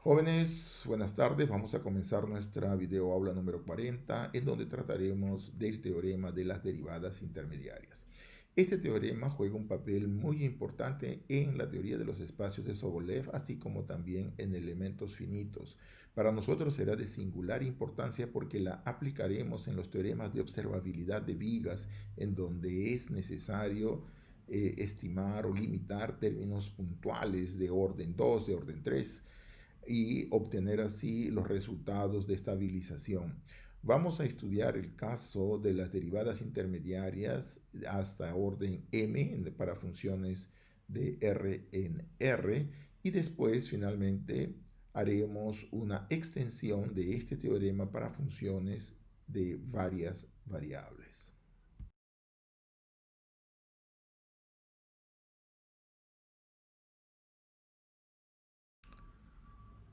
Jóvenes, buenas tardes. Vamos a comenzar nuestra video aula número 40, en donde trataremos del teorema de las derivadas intermediarias. Este teorema juega un papel muy importante en la teoría de los espacios de Sobolev, así como también en elementos finitos. Para nosotros será de singular importancia porque la aplicaremos en los teoremas de observabilidad de vigas, en donde es necesario estimar o limitar términos puntuales de orden 2, de orden 3, y obtener así los resultados de estabilización. Vamos a estudiar el caso de las derivadas intermediarias hasta orden m para funciones de R en R, y después finalmente haremos una extensión de este teorema para funciones de varias variables.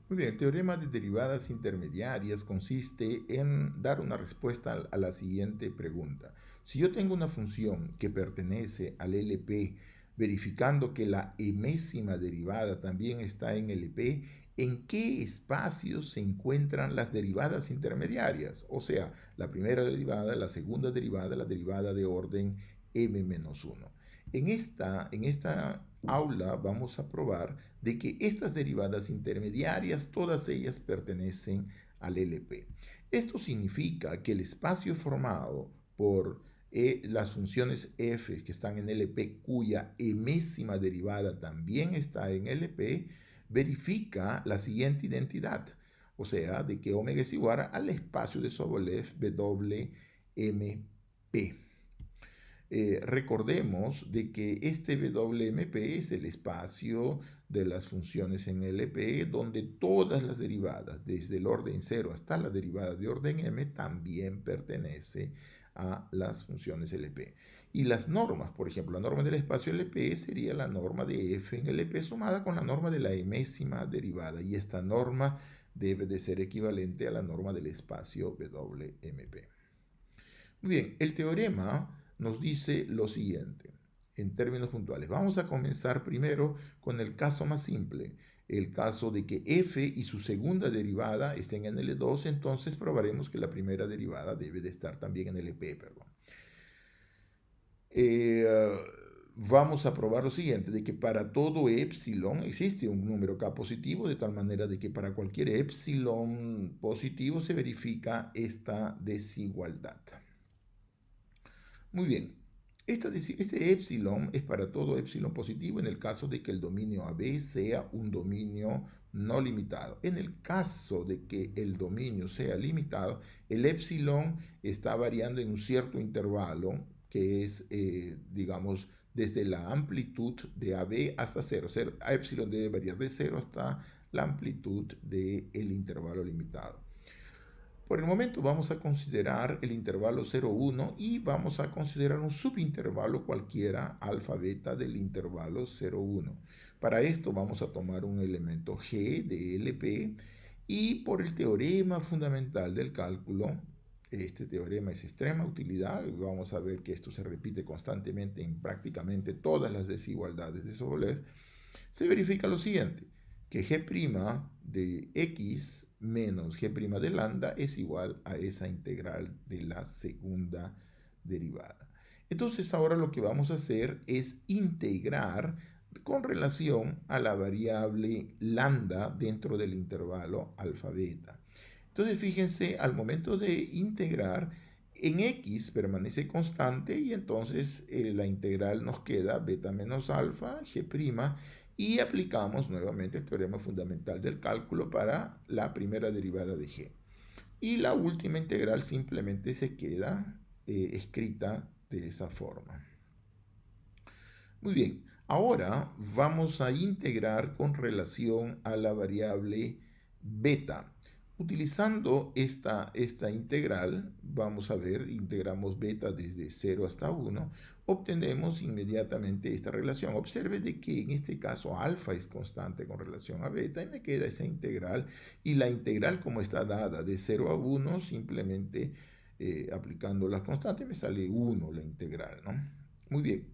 Muy bien, el teorema de derivadas intermediarias consiste en dar una respuesta a la siguiente pregunta. Si yo tengo una función que pertenece al LP, verificando que la enésima derivada también está en LP, ¿en qué espacios se encuentran las derivadas intermediarias? O sea, la primera derivada, la segunda derivada, la derivada de orden m-1. En esta aula vamos a probar de que estas derivadas intermediarias, todas ellas pertenecen al LP. Esto significa que el espacio formado por las funciones f que están en LP, cuya enésima derivada también está en LP, verifica la siguiente identidad, o sea, de que omega es igual al espacio de Sobolev WMP. Recordemos de que este WMP es el espacio de las funciones en LP, donde todas las derivadas, desde el orden 0 hasta la derivada de orden m, también pertenece a las funciones LP. Y las normas, por ejemplo, la norma del espacio LP sería la norma de f en LP sumada con la norma de la enésima derivada, y esta norma debe de ser equivalente a la norma del espacio WMP. Muy bien, el teorema nos dice lo siguiente, en términos puntuales. Vamos a comenzar primero con el caso más simple, el caso de que f y su segunda derivada estén en L2, entonces probaremos que la primera derivada debe de estar también en LP, perdón. Eh, Vamos a probar lo siguiente, de que para todo epsilon existe un número k positivo, de tal manera de que para cualquier epsilon positivo se verifica esta desigualdad. Muy bien, este epsilon es para todo epsilon positivo en el caso de que el dominio AB sea un dominio no limitado. En el caso de que el dominio sea limitado, el epsilon está variando en un cierto intervalo que es, digamos, desde la amplitud de AB hasta 0. Epsilon debe variar de 0 hasta la amplitud del intervalo limitado. Por el momento vamos a considerar el intervalo 0,1 y vamos a considerar un subintervalo cualquiera alfa beta del intervalo 0,1. Para esto vamos a tomar un elemento G de LP y por el teorema fundamental del cálculo, este teorema es extrema utilidad, vamos a ver que esto se repite constantemente en prácticamente todas las desigualdades de Sobolev, se verifica lo siguiente, que g' de x menos g' de lambda es igual a esa integral de la segunda derivada. Entonces ahora lo que vamos a hacer es integrar con relación a la variable lambda dentro del intervalo alfa beta. Entonces fíjense, al momento de integrar, en x permanece constante y entonces la integral nos queda beta menos alfa, g', y aplicamos nuevamente el teorema fundamental del cálculo para la primera derivada de g. Y la última integral simplemente se queda escrita de esa forma. Muy bien, ahora vamos a integrar con relación a la variable beta. Utilizando esta integral, vamos a ver, integramos beta desde 0 hasta 1, obtenemos inmediatamente esta relación. Observe de que en este caso alfa es constante con relación a beta y me queda esa integral, y la integral como está dada de 0 a 1, simplemente aplicando las constantes me sale 1 la integral, ¿no? Muy bien.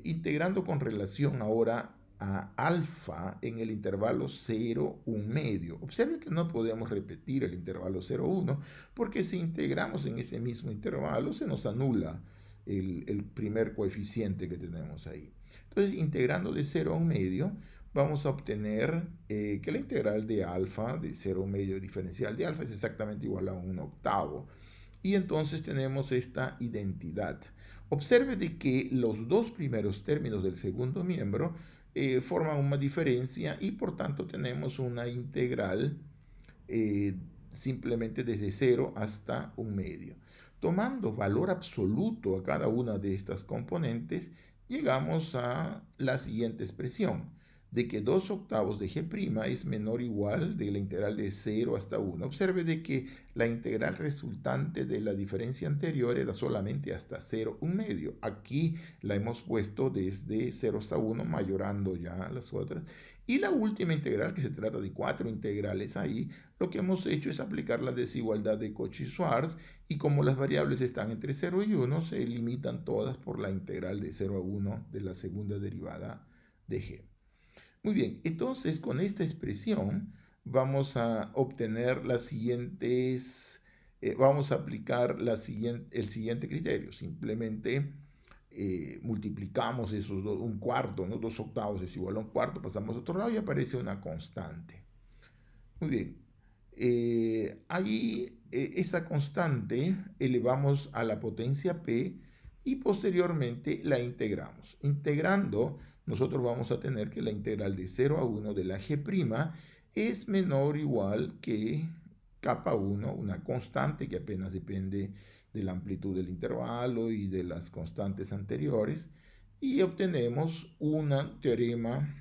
Integrando con relación ahora a alfa en el intervalo 0, 1 medio. Observe que no podemos repetir el intervalo 0, 1, porque si integramos en ese mismo intervalo se nos anula el primer coeficiente que tenemos ahí. Entonces, integrando de 0 a 1 medio, vamos a obtener que la integral de alfa, de 0 a 1 medio diferencial de alfa, es exactamente igual a 1 octavo. Y entonces tenemos esta identidad. Observe de que los dos primeros términos del segundo miembro forman una diferencia y por tanto tenemos una integral eh, simplemente desde 0 hasta 1 medio. Tomando valor absoluto a cada una de estas componentes, llegamos a la siguiente expresión, de que 2 octavos de g' es menor o igual de la integral de 0 hasta 1. Observe de que la integral resultante de la diferencia anterior era solamente hasta 0, 1 medio. Aquí la hemos puesto desde 0 hasta 1, mayorando ya las otras. Y la última integral, que se trata de 4 integrales ahí, lo que hemos hecho es aplicar la desigualdad de Cauchy-Schwarz, y como las variables están entre 0 y 1, se limitan todas por la integral de 0 a 1 de la segunda derivada de g. Muy bien, entonces con esta expresión vamos a obtener las siguientes, vamos a aplicar el siguiente criterio. Simplemente multiplicamos esos dos, un cuarto, ¿no? 2 octavos es igual a un cuarto, pasamos a otro lado y aparece una constante. Muy bien, ahí esa constante elevamos a la potencia p y posteriormente la integramos. Integrando, nosotros vamos a tener que la integral de 0 a 1 de la g' es menor o igual que k1, una constante que apenas depende de la amplitud del intervalo y de las constantes anteriores, y obtenemos un teorema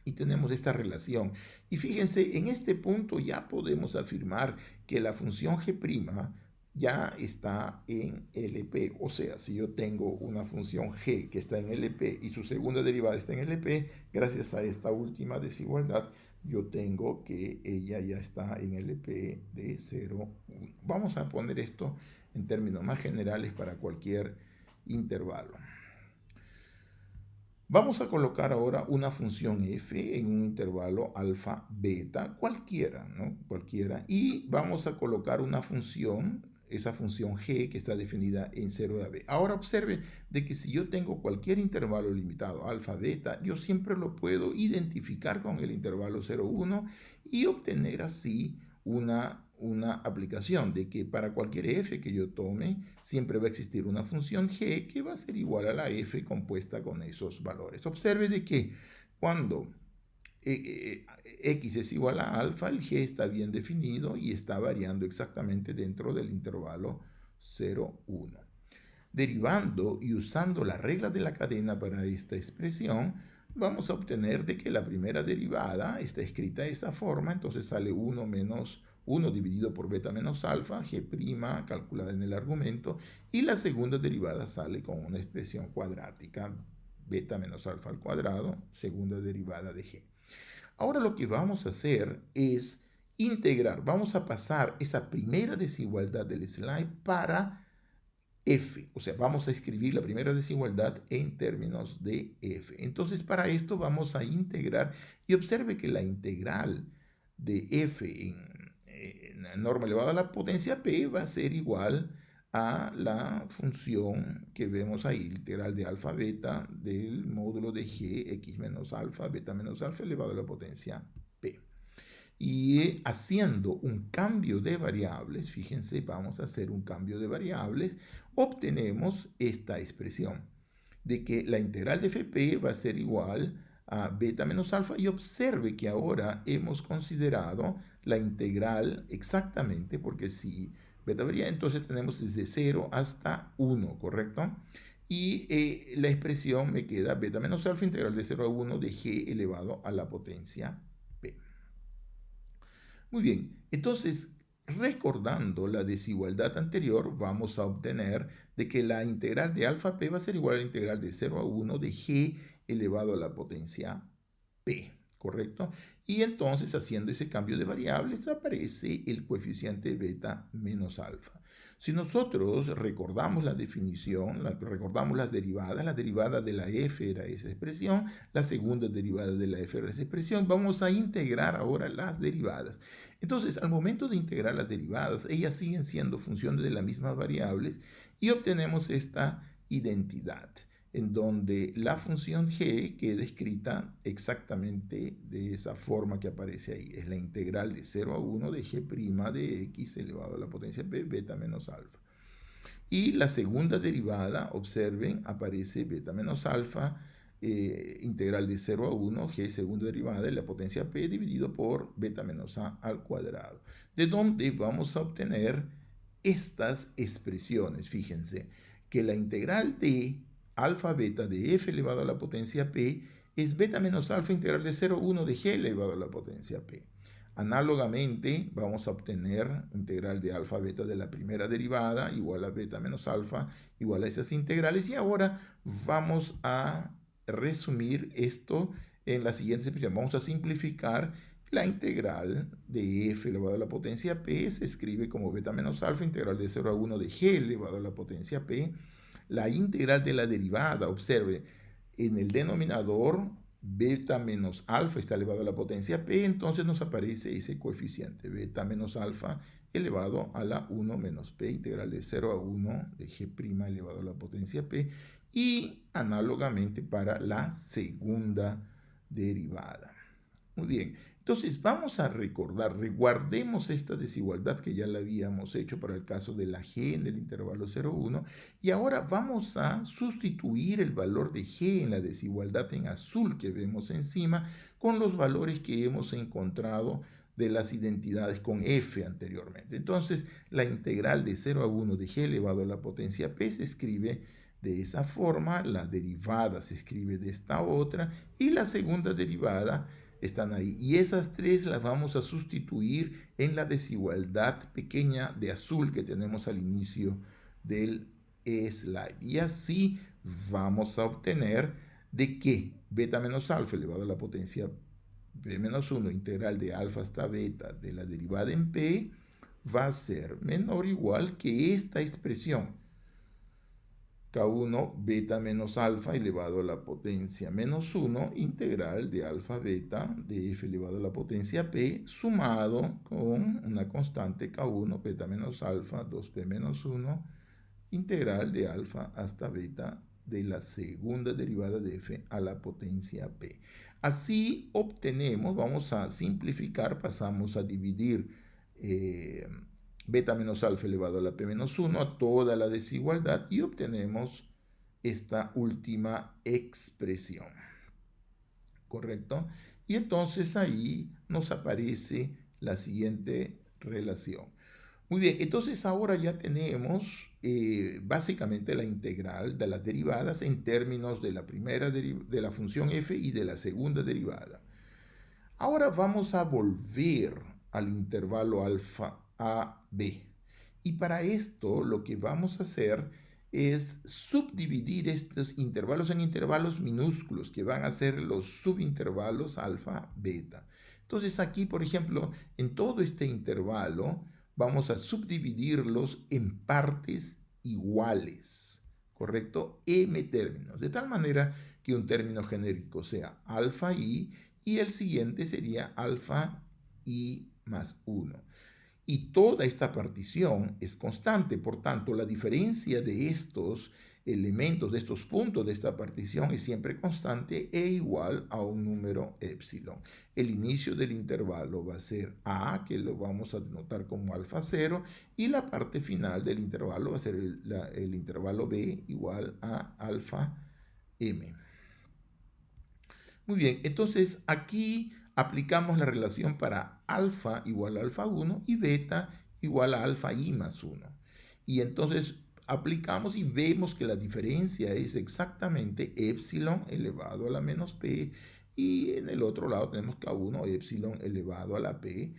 y tenemos esta relación. Y fíjense, en este punto ya podemos afirmar que la función g' ya está en LP. O sea, si yo tengo una función g que está en LP y su segunda derivada está en LP, gracias a esta última desigualdad, yo tengo que ella ya está en LP de 0, 1. Vamos a poner esto en términos más generales para cualquier intervalo. Vamos a colocar ahora una función f en un intervalo alfa beta, cualquiera, ¿no? Cualquiera. Y vamos a colocar una función, esa función g que está definida en 0 a b. Ahora observe de que si yo tengo cualquier intervalo limitado, alfa, beta, yo siempre lo puedo identificar con el intervalo 0, 1 y obtener así una aplicación de que para cualquier f que yo tome, siempre va a existir una función g que va a ser igual a la f compuesta con esos valores. Observe de que cuando x es igual a alfa, el g está bien definido y está variando exactamente dentro del intervalo 0, 1. Derivando y usando la regla de la cadena para esta expresión, vamos a obtener de que la primera derivada está escrita de esta forma, entonces sale 1 menos 1 dividido por beta menos alfa, g' calculada en el argumento, y la segunda derivada sale con una expresión cuadrática, beta menos alfa al cuadrado, segunda derivada de g. Ahora lo que vamos a hacer es integrar, vamos a pasar esa primera desigualdad del slide para f, o sea, vamos a escribir la primera desigualdad en términos de f. Entonces, para esto vamos a integrar y observe que la integral de f en norma elevada a la potencia p va a ser igual a la función que vemos ahí, integral de alfa beta del módulo de g, x menos alfa, beta menos alfa elevado a la potencia p. Y haciendo un cambio de variables, fíjense, vamos a hacer un cambio de variables, obtenemos esta expresión de que la integral de fp va a ser igual a beta menos alfa, y observe que ahora hemos considerado la integral exactamente, porque si beta varía, entonces tenemos desde 0 hasta 1, ¿correcto? Y la expresión me queda beta menos alfa integral de 0 a 1 de g elevado a la potencia p. Muy bien, entonces, recordando la desigualdad anterior, vamos a obtener de que la integral de alfa p va a ser igual a la integral de 0 a 1 de g elevado a la potencia p, ¿correcto? Y entonces, haciendo ese cambio de variables, aparece el coeficiente beta menos alfa. Si nosotros recordamos la definición, recordamos las derivadas, la derivada de la f era esa expresión, la segunda derivada de la f era esa expresión, vamos a integrar ahora las derivadas. Entonces, al momento de integrar las derivadas, ellas siguen siendo funciones de las mismas variables y obtenemos esta identidad en donde la función g queda escrita exactamente de esa forma que aparece ahí. Es la integral de 0 a 1 de g' de x elevado a la potencia p, beta menos alfa. Y la segunda derivada, observen, aparece beta menos alfa, integral de 0 a 1, g segunda derivada de la potencia p dividido por beta menos a al cuadrado. De donde vamos a obtener estas expresiones. Fíjense que la integral de alfa beta de f elevado a la potencia p es beta menos alfa integral de 0 a 1 de g elevado a la potencia p. Análogamente, vamos a obtener integral de alfa beta de la primera derivada igual a beta menos alfa igual a esas integrales. Y ahora vamos a resumir esto en la siguiente expresión. Vamos a simplificar la integral de f elevado a la potencia p. Se escribe como beta menos alfa integral de 0 a 1 de g elevado a la potencia p. La integral de la derivada, observe, en el denominador beta menos alfa está elevado a la potencia p, entonces nos aparece ese coeficiente, beta menos alfa elevado a la 1 menos p, integral de 0 a 1 de g' elevado a la potencia p, y análogamente para la segunda derivada. Muy bien, entonces vamos a recordar, reguardemos esta desigualdad que ya la habíamos hecho para el caso de la g en el intervalo 0, 1, y ahora vamos a sustituir el valor de g en la desigualdad en azul que vemos encima con los valores que hemos encontrado de las identidades con f anteriormente. Entonces, la integral de 0 a 1 de g elevado a la potencia p se escribe de esa forma, la derivada se escribe de esta otra, y la segunda derivada están ahí. Y esas tres las vamos a sustituir en la desigualdad pequeña de azul que tenemos al inicio del slide. Y así vamos a obtener de que beta menos alfa elevado a la potencia b menos 1 integral de alfa hasta beta de la derivada en p va a ser menor o igual que esta expresión. K1 beta menos alfa elevado a la potencia menos 1 integral de alfa beta de f elevado a la potencia p sumado con una constante K1 beta menos alfa 2p menos 1 integral de alfa hasta beta de la segunda derivada de f a la potencia p. Así obtenemos, vamos a simplificar, pasamos a dividir beta menos alfa elevado a la p menos 1 a toda la desigualdad y obtenemos esta última expresión. ¿Correcto? Y entonces ahí nos aparece la siguiente relación. Muy bien, entonces ahora ya tenemos básicamente la integral de las derivadas en términos de la primera de la función f y de la segunda derivada. Ahora vamos a volver al intervalo alfa a b. Y para esto lo que vamos a hacer es subdividir estos intervalos en intervalos minúsculos que van a ser los subintervalos alfa, beta. Entonces aquí, por ejemplo, en todo este intervalo vamos a subdividirlos en partes iguales, ¿correcto? M términos, de tal manera que un término genérico sea alfa i y el siguiente sería alfa i más 1. Y toda esta partición es constante, por tanto, la diferencia de estos elementos, de estos puntos de esta partición es siempre constante e igual a un número epsilon. El inicio del intervalo va a ser A, que lo vamos a denotar como alfa 0, y la parte final del intervalo va a ser el intervalo B igual a alfa m. Muy bien, entonces aquí aplicamos la relación para alfa igual a alfa 1 y beta igual a alfa i más 1. Y entonces aplicamos y vemos que la diferencia es exactamente epsilon elevado a la menos p, y en el otro lado tenemos K1 epsilon elevado a la p,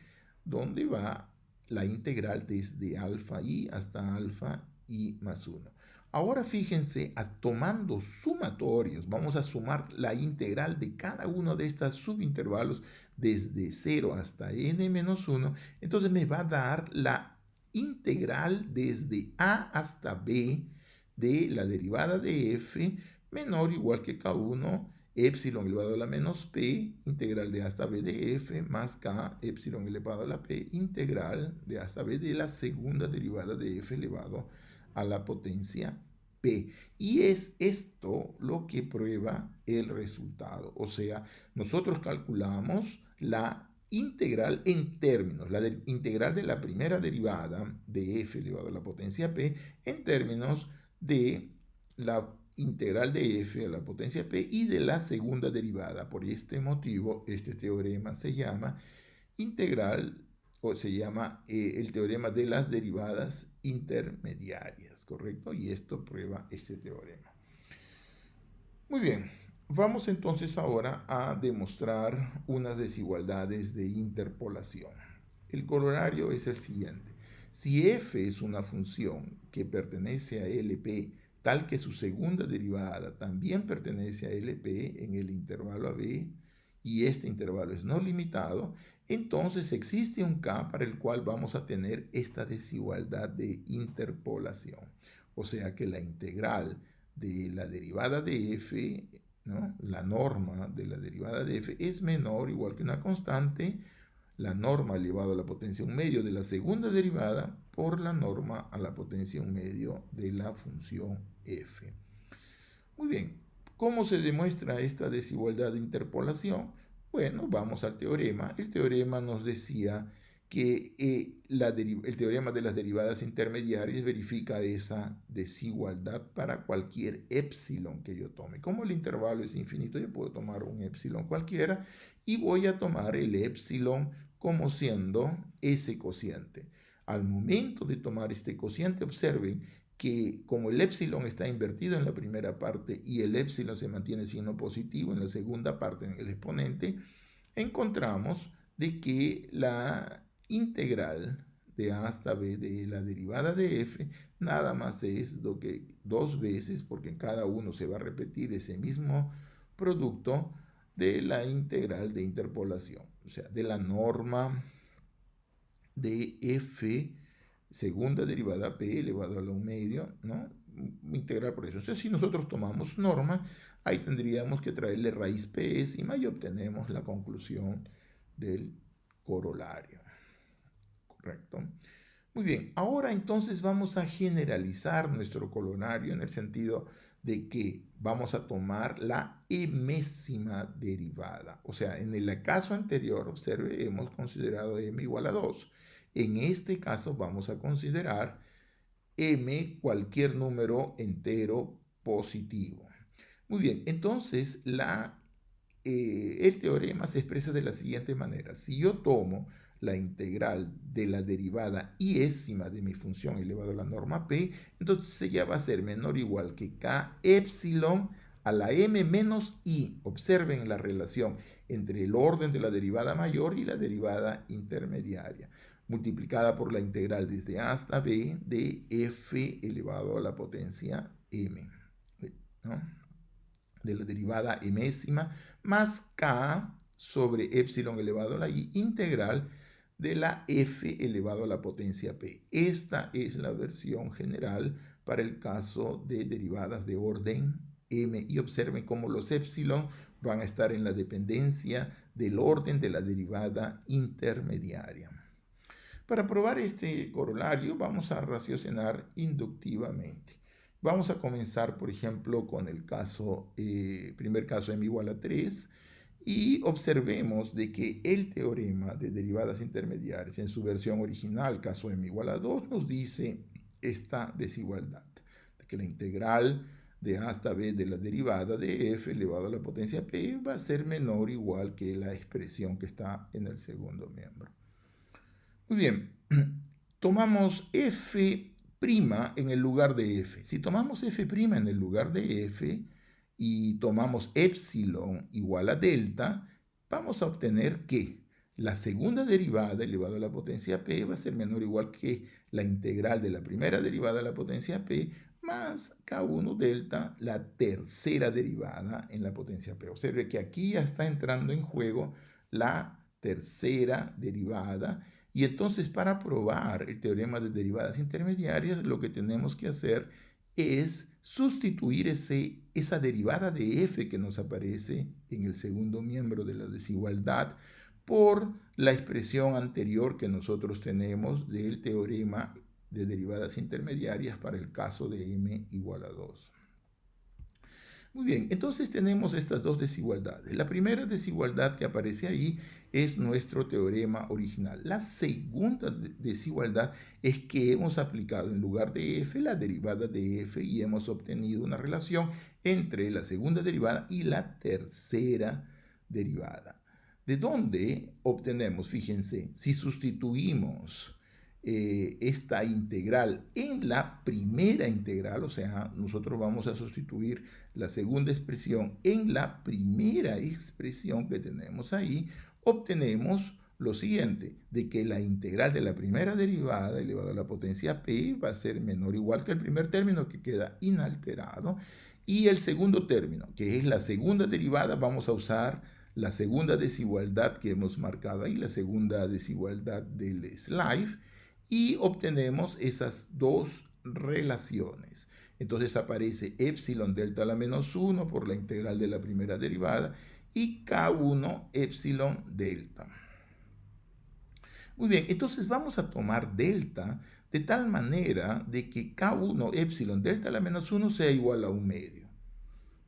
donde va la integral desde alfa i hasta alfa i más 1. Ahora fíjense, tomando sumatorios, vamos a sumar la integral de cada uno de estos subintervalos desde 0 hasta n menos 1. Entonces me va a dar la integral desde a hasta b de la derivada de f menor o igual que k1 epsilon elevado a la menos p integral de a hasta b de f más k epsilon elevado a la p integral de a hasta b de la segunda derivada de f elevado a la potencia p. Y es esto lo que prueba el resultado. O sea, nosotros calculamos la integral en términos, la integral de la primera derivada de f elevado a la potencia p en términos de la integral de f a la potencia p y de la segunda derivada. Por este motivo, este teorema se llama integral o se llama el teorema de las derivadas intermediarias, ¿correcto? Y esto prueba este teorema. Muy bien, vamos entonces ahora a demostrar unas desigualdades de interpolación. El corolario es el siguiente. Si f es una función que pertenece a LP tal que su segunda derivada también pertenece a LP en el intervalo AB y este intervalo es no limitado, entonces existe un K para el cual vamos a tener esta desigualdad de interpolación. O sea que la integral de la derivada de f, ¿no? La norma de la derivada de f es menor o igual que una constante, la norma elevado a la potencia 1 medio de la segunda derivada por la norma a la potencia 1 medio de la función f. Muy bien, ¿cómo se demuestra esta desigualdad de interpolación? Bueno, vamos al teorema. El teorema nos decía que el teorema de las derivadas intermediarias verifica esa desigualdad para cualquier epsilon que yo tome. Como el intervalo es infinito, yo puedo tomar un epsilon cualquiera y voy a tomar el epsilon como siendo ese cociente. Al momento de tomar este cociente, observen que como el epsilon está invertido en la primera parte y el epsilon se mantiene signo positivo en la segunda parte, en el exponente, encontramos de que la integral de a hasta b de la derivada de f nada más es lo que dos veces, porque en cada uno se va a repetir ese mismo producto de la integral de interpolación, o sea, de la norma de f segunda derivada p elevado a la 1 medio, ¿no? Integral por eso. Entonces, si nosotros tomamos norma, ahí tendríamos que traerle raíz ps y obtenemos la conclusión del corolario. ¿Correcto? Muy bien, ahora entonces vamos a generalizar nuestro corolario en el sentido de que vamos a tomar la mésima derivada. O sea, en el caso anterior, observe, hemos considerado m igual a 2. En este caso vamos a considerar m cualquier número entero positivo. Muy bien, entonces el teorema se expresa de la siguiente manera. Si yo tomo la integral de la derivada iésima de mi función elevado a la norma p, entonces ella va a ser menor o igual que k epsilon a la m menos i. Observen la relación entre el orden de la derivada mayor y la derivada intermediaria, multiplicada por la integral desde a hasta b de f elevado a la potencia m, ¿no? De la derivada mésima más k sobre epsilon elevado a la i integral de la f elevado a la potencia p. Esta es la versión general para el caso de derivadas de orden m. Y observen cómo los epsilon van a estar en la dependencia del orden de la derivada intermediaria. Para probar este corolario vamos a raciocinar inductivamente. Vamos a comenzar, por ejemplo, con el primer caso m igual a 3 y observemos de que el teorema de derivadas intermediarias en su versión original, caso m igual a 2, nos dice esta desigualdad, de que la integral de a hasta b de la derivada de f elevado a la potencia p va a ser menor o igual que la expresión que está en el segundo miembro. Muy bien, tomamos f' en el lugar de f. Si tomamos f' en el lugar de f y tomamos epsilon igual a delta, vamos a obtener que la segunda derivada elevada a la potencia p va a ser menor o igual que la integral de la primera derivada a la potencia p más k1 delta, la tercera derivada en la potencia p. Observe que aquí ya está entrando en juego la tercera derivada Y entonces para probar el teorema de derivadas intermediarias, lo que tenemos que hacer es sustituir esa derivada de f que nos aparece en el segundo miembro de la desigualdad por la expresión anterior que nosotros tenemos del teorema de derivadas intermediarias para el caso de m igual a 2. Muy bien, entonces tenemos estas dos desigualdades. La primera desigualdad que aparece ahí es nuestro teorema original. La segunda desigualdad es que hemos aplicado en lugar de f la derivada de f y hemos obtenido una relación entre la segunda derivada y la tercera derivada. ¿De dónde obtenemos? Fíjense, si sustituimos esta integral en la primera integral, o sea, nosotros vamos a sustituir la segunda expresión en la primera expresión que tenemos ahí, obtenemos lo siguiente, de que la integral de la primera derivada elevada a la potencia p va a ser menor o igual que el primer término que queda inalterado, y el segundo término, que es la segunda derivada, vamos a usar la segunda desigualdad que hemos marcado ahí, la segunda desigualdad del slide, y obtenemos esas dos relaciones. Entonces aparece epsilon delta a la menos 1 por la integral de la primera derivada y K1 epsilon delta. Muy bien, entonces vamos a tomar delta de tal manera de que K1 epsilon delta a la menos 1 sea igual a 1/2.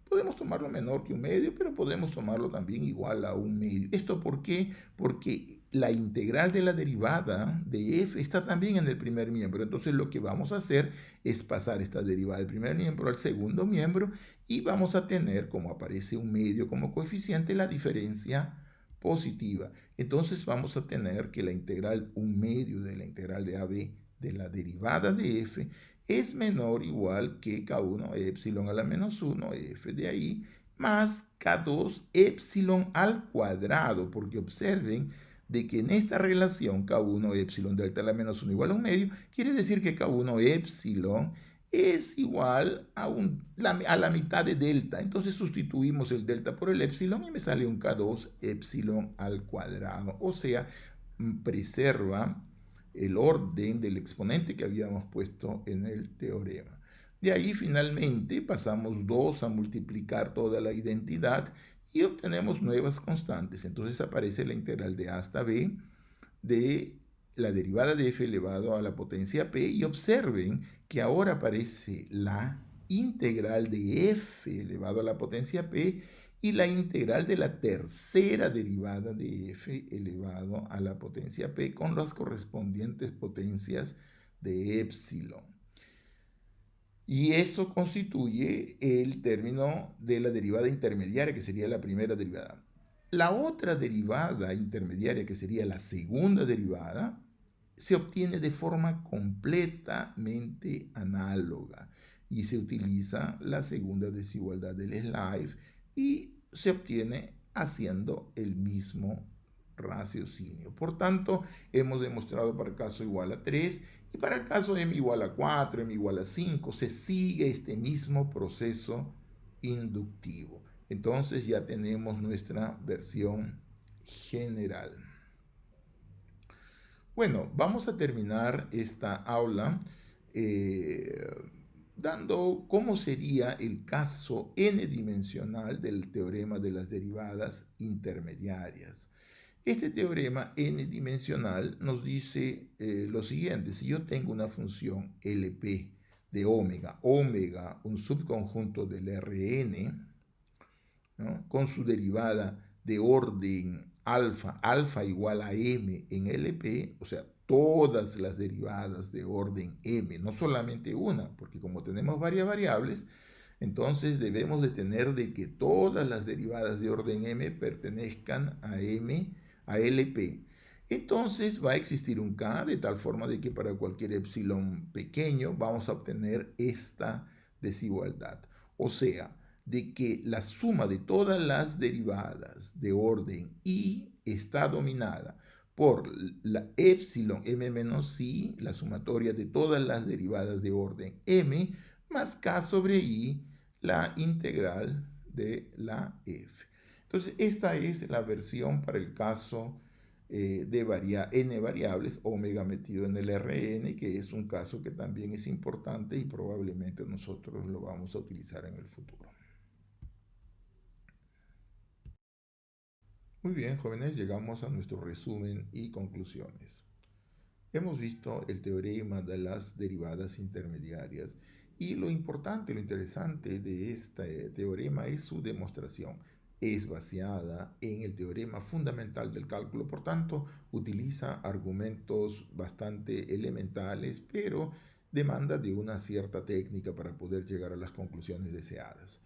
Podemos tomarlo menor que 1/2, pero podemos tomarlo también igual a 1/2. ¿Esto por qué? Porque la integral de la derivada de f está también en el primer miembro. Entonces lo que vamos a hacer es pasar esta derivada del primer miembro al segundo miembro y vamos a tener, como aparece 1/2 como coeficiente, la diferencia positiva. Entonces vamos a tener que la integral 1/2 de la integral de AB de la derivada de f es menor o igual que K1 epsilon a la menos 1 f de ahí más K2 epsilon al cuadrado, porque observen de que en esta relación K1 epsilon delta a la menos 1 igual a 1/2, quiere decir que K1 epsilon es igual a la mitad de delta. Entonces sustituimos el delta por el epsilon y me sale un K2 epsilon al cuadrado. O sea, preserva el orden del exponente que habíamos puesto en el teorema. De ahí finalmente pasamos 2 a multiplicar toda la identidad y obtenemos nuevas constantes. Entonces aparece la integral de a hasta b de la derivada de f elevado a la potencia p, y observen que ahora aparece la integral de f elevado a la potencia p y la integral de la tercera derivada de f elevado a la potencia p con las correspondientes potencias de epsilon. Y esto constituye el término de la derivada intermediaria, que sería la primera derivada. La otra derivada intermediaria, que sería la segunda derivada, se obtiene de forma completamente análoga y se utiliza la segunda desigualdad del slide y se obtiene haciendo el mismo raciocinio. Por tanto, hemos demostrado para el caso igual a 3 y para el caso m igual a 4, m igual a 5, se sigue este mismo proceso inductivo. Entonces ya tenemos nuestra versión general. Bueno, vamos a terminar esta aula dando cómo sería el caso n-dimensional del teorema de las derivadas intermediarias. Este teorema n-dimensional nos dice lo siguiente: si yo tengo una función LP de omega, un subconjunto del Rn, ¿no?, con su derivada de orden alfa igual a m en LP, o sea, todas las derivadas de orden m, no solamente una, porque como tenemos varias variables, entonces debemos de tener de que todas las derivadas de orden m pertenezcan a LP. Entonces va a existir un K de tal forma de que para cualquier epsilon pequeño vamos a obtener esta desigualdad. O sea, de que la suma de todas las derivadas de orden i está dominada por la epsilon m menos i, la sumatoria de todas las derivadas de orden m, más k sobre i, la integral de la f. Entonces, esta es la versión para el caso n variables, omega metido en el Rn, que es un caso que también es importante y probablemente nosotros lo vamos a utilizar en el futuro. Muy bien, jóvenes, llegamos a nuestro resumen y conclusiones. Hemos visto el teorema de las derivadas intermediarias y lo importante, lo interesante de este teorema es su demostración. Es basada en el teorema fundamental del cálculo, por tanto, utiliza argumentos bastante elementales, pero demanda de una cierta técnica para poder llegar a las conclusiones deseadas.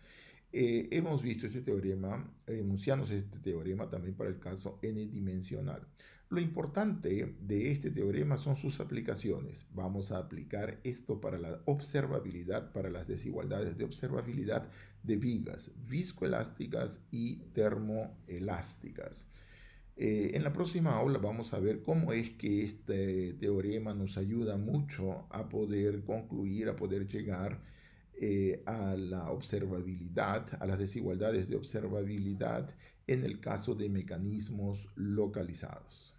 Hemos visto este teorema, enunciamos este teorema también para el caso n-dimensional. Lo importante de este teorema son sus aplicaciones. Vamos a aplicar esto para la observabilidad, para las desigualdades de observabilidad de vigas viscoelásticas y termoelásticas. En la próxima aula vamos a ver cómo es que este teorema nos ayuda mucho a poder concluir, a poder llegar a la observabilidad, a las desigualdades de observabilidad en el caso de mecanismos localizados.